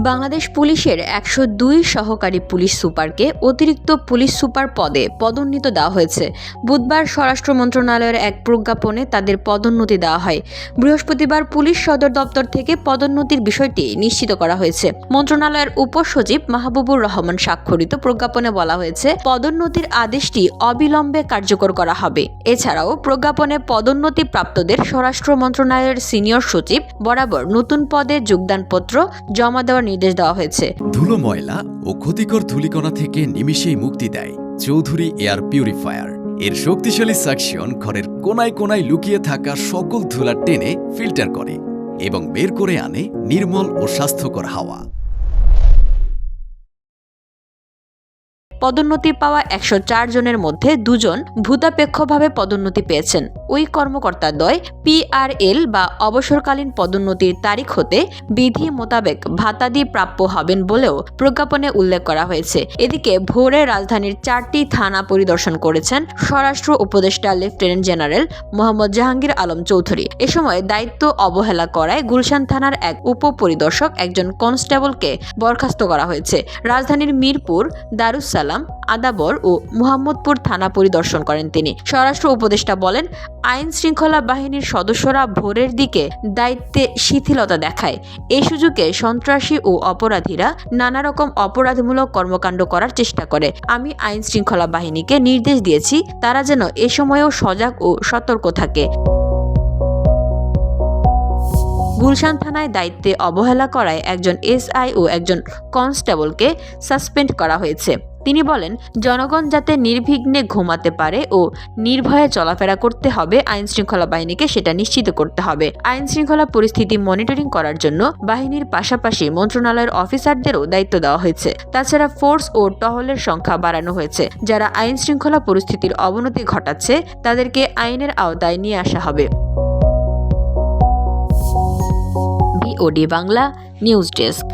বাংলাদেশ পুলিশের ১০২ সহকারী পুলিশ সুপারকে অতিরিক্ত পুলিশ সুপার পদে পদোন্নতি দেওয়া হয়েছে। বুধবার স্বরাষ্ট্র মন্ত্রণালয়ের এক প্রজ্ঞাপনে তাদের পদোন্নতি দেওয়া হয়। বৃহস্পতিবার পুলিশ সদর দপ্তর থেকে পদোন্নতির বিষয়টি নিশ্চিত করা হয়েছে। মন্ত্রণালয়ের উপসচিব মাহবুবুর রহমান স্বাক্ষরিত প্রজ্ঞাপনে বলা হয়েছে, পদোন্নতির আদেশটি অবিলম্বে কার্যকর করা হবে। এছাড়াও প্রজ্ঞাপনে পদোন্নতি প্রাপ্তদের স্বরাষ্ট্র মন্ত্রণালয়ের সিনিয়র সচিব বরাবর নতুন পদে যোগদানপত্র জমা দেওয়ার নির্দেশ দেওয়া হয়েছে। ধুলো, ময়লা ও ক্ষতিকর ধূলিকণা থেকে নিমিষেই মুক্তি দেয় চৌধুরী এয়ার পিউরিফায়ার। এর শক্তিশালী সাকশন ঘরের কোনায় কোনায় লুকিয়ে থাকা সকল ধুলা টেনে ফিল্টার করে এবং বের করে আনে নির্মল ও স্বাস্থ্যকর হাওয়া। পদোন্নতি পাওয়া ১০৪ জনের মধ্যে ২ জন ভূতাপেক্ষভাবে পদোন্নতি পেয়েছেন। ওই কর্মকর্তাদ্বয় PRL বা অবসরকালীন পদোন্নতির তারিখ হতে বিধি মোতাবেক ভাতাদি প্রাপ্য হবেন বলেও প্রজ্ঞাপনে উল্লেখ করা হয়েছে। এদিকে ভোরে রাজধানীর 4টি থানা পরিদর্শন করেছেন স্বরাষ্ট্র উপদেষ্টা লেফটেন্যান্ট জেনারেল মোহাম্মদ জাহাঙ্গীর আলম চৌধুরী। এ সময় দায়িত্ব অবহেলা করায় গুলশান থানার এক উপপরিদর্শক, একজন কনস্টেবলকে বরখাস্ত করা হয়েছে। রাজধানীর মিরপুর, দারুসালাম, আদাবর ও মুহাম্মদপুর থানা পরিদর্শন করেন তিনি। স্বরাষ্ট্র উপদেষ্টা বলেন, আইন শৃঙ্খলা বাহিনীর সদস্যরা ভোরের দিকে দায়িত্বে শিথিলতা দেখায়। এই সুযোগে সন্ত্রাসী ও অপরাধীরা নানা রকম অপরাধমূলক কর্মকাণ্ড করার চেষ্টা করে। আমি আইন শৃঙ্খলা বাহিনীকে নির্দেশ দিয়েছি তারা যেন এ সময়েও সজাগ ও সতর্ক থাকে। গুলশান থানায় দায়িত্বে অবহেলা করায় একজন SI ও একজন কনস্টেবলকে সাসপেন্ড করা হয়েছে। তিনি বলেন, জনগণ যাতে নির্বিঘ্নে ঘুমাতে পারে ও নির্ভয়ে চলাফেরা করতে হবে, আইন শৃঙ্খলা বাহিনীকে সেটা নিশ্চিত করতে হবে। আইন শৃঙ্খলা পরিস্থিতি মনিটরিং করার জন্য বাহিনীর পাশাপাশি মন্ত্রণালয়ের অফিসারদেরও দায়িত্ব দেওয়া হয়েছে। তাছাড়া ফোর্স ও টহলের সংখ্যা বাড়ানো হয়েছে। যারা আইন শৃঙ্খলা পরিস্থিতির অবনতি ঘটাচ্ছে তাদেরকে আইনের আওতায় নিয়ে আসা হবে। BOD Bangla news desk.